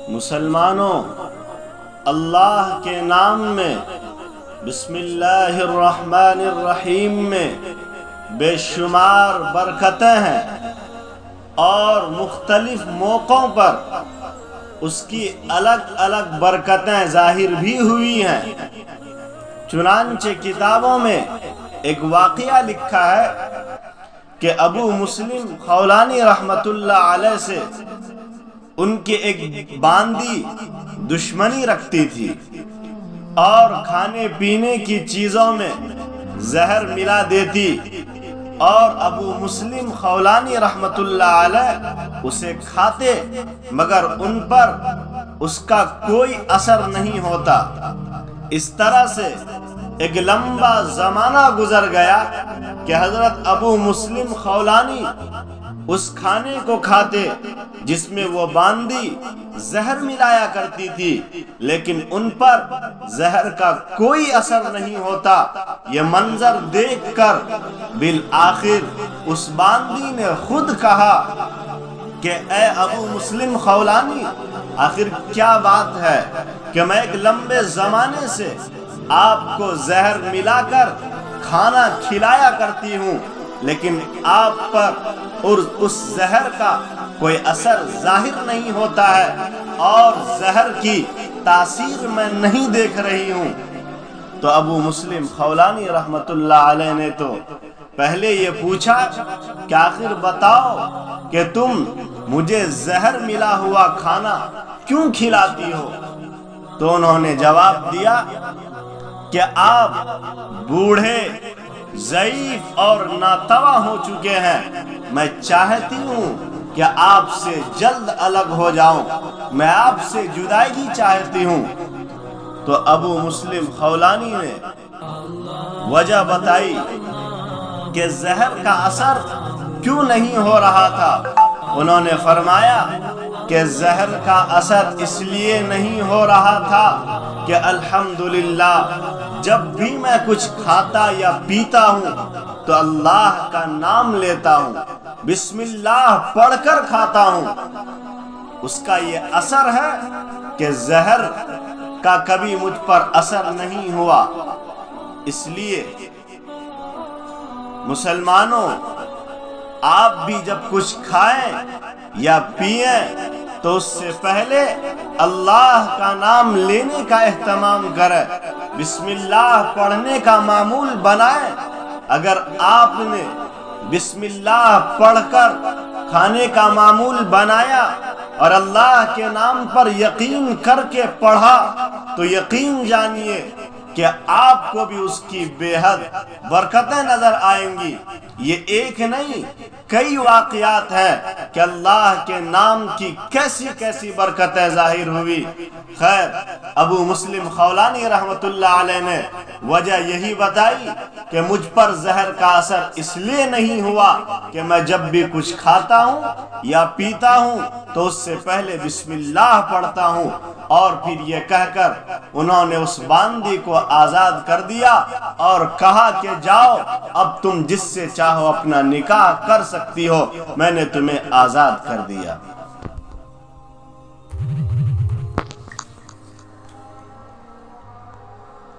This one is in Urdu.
مسلمانوں، اللہ کے نام میں بسم اللہ الرحمن الرحیم میں بے شمار برکتیں ہیں اور مختلف موقعوں پر اس کی الگ الگ برکتیں ظاہر بھی ہوئی ہیں۔ چنانچہ کتابوں میں ایک واقعہ لکھا ہے کہ ابو مسلم خولانی رحمت اللہ علیہ سے ان کی ایک باندی دشمنی رکھتی تھی اور کھانے پینے کی چیزوں میں زہر ملا دیتی، اور ابو مسلم خولانی رحمت اللہ علیہ اسے کھاتے مگر ان پر اس کا کوئی اثر نہیں ہوتا۔ اس طرح سے ایک لمبا زمانہ گزر گیا کہ حضرت ابو مسلم خولانی اس کھانے کو کھاتے جس میں وہ باندی زہر ملایا کرتی تھی، لیکن ان پر زہر کا کوئی اثر نہیں ہوتا۔ یہ منظر دیکھ کر بالآخر اس باندی نے خود کہا کہ اے ابو مسلم خولانی، آخر کیا بات ہے کہ میں ایک لمبے زمانے سے آپ کو زہر ملا کر کھانا کھلایا کرتی ہوں، لیکن آپ پر اور اس زہر کا کوئی اثر ظاہر نہیں ہوتا ہے اور زہر کی تاثیر میں نہیں دیکھ رہی ہوں۔ تو ابو مسلم خولانی رحمت اللہ علیہ نے تو پہلے یہ پوچھا کہ آخر بتاؤ کہ تم مجھے زہر ملا ہوا کھانا کیوں کھلاتی ہو؟ تو انہوں نے جواب دیا کہ آپ بوڑھے، ضعیف اور ناتواں ہو چکے ہیں، میں چاہتی ہوں کہ آپ سے جلد الگ ہو جاؤں، میں آپ سے جدائی چاہتی ہوں۔ تو ابو مسلم خولانی نے وجہ بتائی کہ زہر کا اثر کیوں نہیں ہو رہا تھا۔ انہوں نے فرمایا کہ زہر کا اثر اس لیے نہیں ہو رہا تھا کہ الحمدللہ جب بھی میں کچھ کھاتا یا پیتا ہوں تو اللہ کا نام لیتا ہوں، بسم اللہ پڑھ کر کھاتا ہوں، اس کا یہ اثر ہے کہ زہر کا کبھی مجھ پر اثر نہیں ہوا۔ اس لیے مسلمانوں، آپ بھی جب کچھ کھائیں یا پئیں تو اس سے پہلے اللہ کا نام لینے کا اہتمام کریں، بسم اللہ پڑھنے کا معمول بنائیں۔ اگر آپ نے بسم اللہ پڑھ کر کھانے کا معمول بنایا اور اللہ کے نام پر یقین کر کے پڑھا تو یقین جانیے کہ آپ کو بھی اس کی بے حد برکتیں نظر آئیں گی۔ یہ ایک نہیں کئی واقعات ہیں کہ اللہ کے نام کی کیسی کیسی برکتیں ظاہر ہوئی۔ خیر، ابو مسلم خولانی رحمت اللہ علیہ نے وجہ یہی بتائی کہ مجھ پر زہر کا اثر اس لیے نہیں ہوا کہ میں جب بھی کچھ کھاتا ہوں یا پیتا ہوں تو اس سے پہلے بسم اللہ پڑھتا ہوں، اور پھر یہ کہہ کر انہوں نے اس باندی کو آزاد کر دیا اور کہا کہ جاؤ، اب تم جس سے چاہو اپنا نکاح کر سکتی ہو، میں نے تمہیں آزاد کر دیا۔